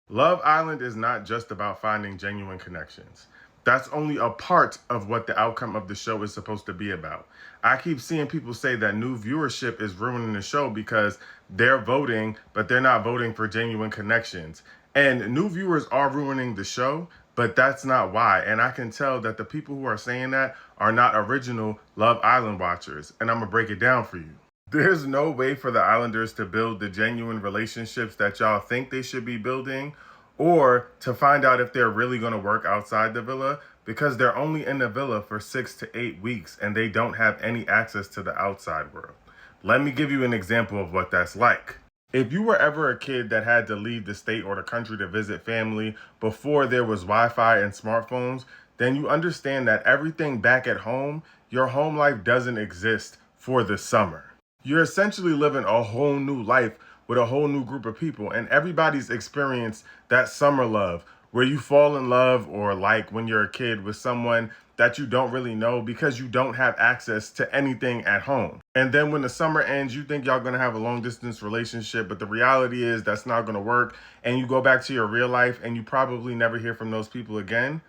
Love Island is not just about finding genuine connections. That's only a part of what the outcome of the show is supposed to be about. I keep seeing people say that new viewership is ruining the show because they're voting, but they're not voting for genuine connections. And new viewers are ruining the show, but that's not why. And I can tell that the people who are saying that are not original Love Island watchers. And I'm going to break it down for you. There's no way for the Islanders to build the genuine relationships that y'all think they should be building, or to find out if they're really going to work outside the villa, because they're only in the villa for 6 to 8 weeks and they don't have any access to the outside world. Let me give you an example of what that's like. If you were ever a kid that had to leave the state or the country to visit family before there was Wi-Fi and smartphones, then you understand that everything back at home, your home life doesn't exist for the summer. You're essentially living a whole new life with a whole new group of people, and everybody's experienced that summer love where you fall in love, or like when you're a kid, with someone that you don't really know because you don't have access to anything at home. And then when the summer ends, you think y'all gonna have a long distance relationship, but the reality is that's not gonna work, and you go back to your real life and you probably never hear from those people again.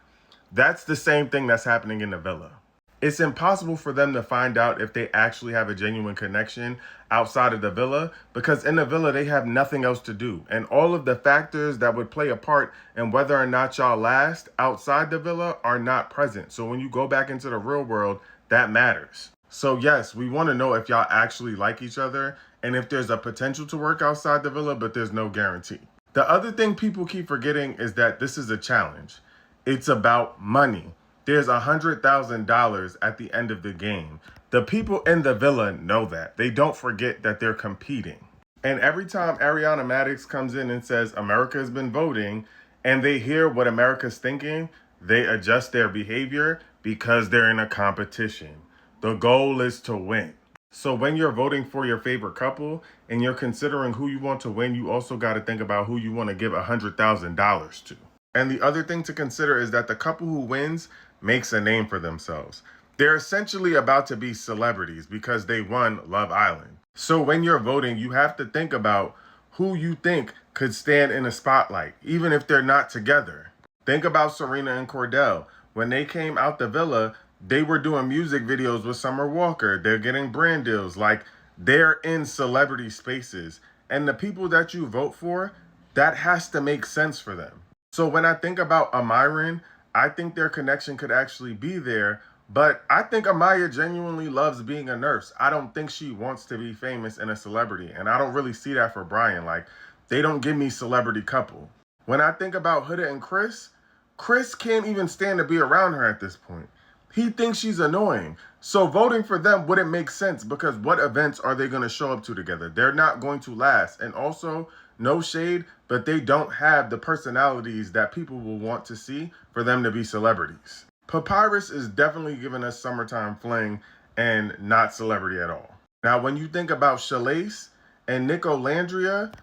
That's the same thing that's happening in the villa. It's impossible for them to find out if they actually have a genuine connection outside of the villa, because in the villa they have nothing else to do. And all of the factors that would play a part in whether or not y'all last outside the villa are not present. So when you go back into the real world, that matters. So yes, we want to know if y'all actually like each other and if there's a potential to work outside the villa, but there's no guarantee. The other thing people keep forgetting is that this is a challenge. It's about money. There's $100,000 at the end of the game. The people in the villa know that. They don't forget that they're competing. And every time Ariana Madix comes in and says America has been voting, and they hear what America's thinking, they adjust their behavior because they're in a competition. The goal is to win. So when you're voting for your favorite couple and you're considering who you want to win, you also got to think about who you want to give $100,000 to. And the other thing to consider is that the couple who wins makes a name for themselves. They're essentially about to be celebrities because they won Love Island. So when you're voting, you have to think about who you think could stand in a spotlight, even if they're not together. Think about Serena and Cordell. When they came out the villa, they were doing music videos with Summer Walker. They're getting brand deals. Like, they're in celebrity spaces. And the people that you vote for, that has to make sense for them. So when I think about Amyrin, I think their connection could actually be there, but I think Amaya genuinely loves being a nurse. I don't think she wants to be famous and a celebrity, and I don't really see that for Brian. Like, they don't give me celebrity couple. When I think about Huda and Chris can't even stand to be around her at this point. He thinks she's annoying. So voting for them wouldn't make sense, because what events are they going to show up to together? They're not going to last. And also, no shade, but they don't have the personalities that people will want to see for them to be celebrities. Papyrus is definitely giving us summertime fling and not celebrity at all. Now, when you think about Shalace and Nico Landria,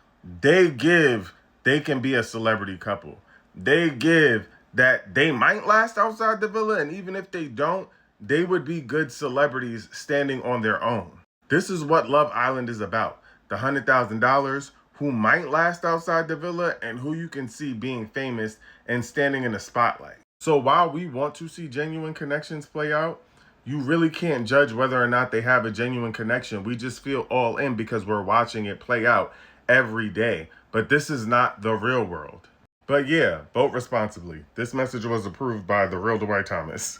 they can be a celebrity couple. They give that they might last outside the villa, and even if they don't, they would be good celebrities standing on their own. This is what Love Island is about. The $100,000, who might last outside the villa, and who you can see being famous and standing in the spotlight. So while we want to see genuine connections play out, you really can't judge whether or not they have a genuine connection. We just feel all in because we're watching it play out every day. But this is not the real world. But yeah, vote responsibly. This message was approved by the real Dwight Thomas.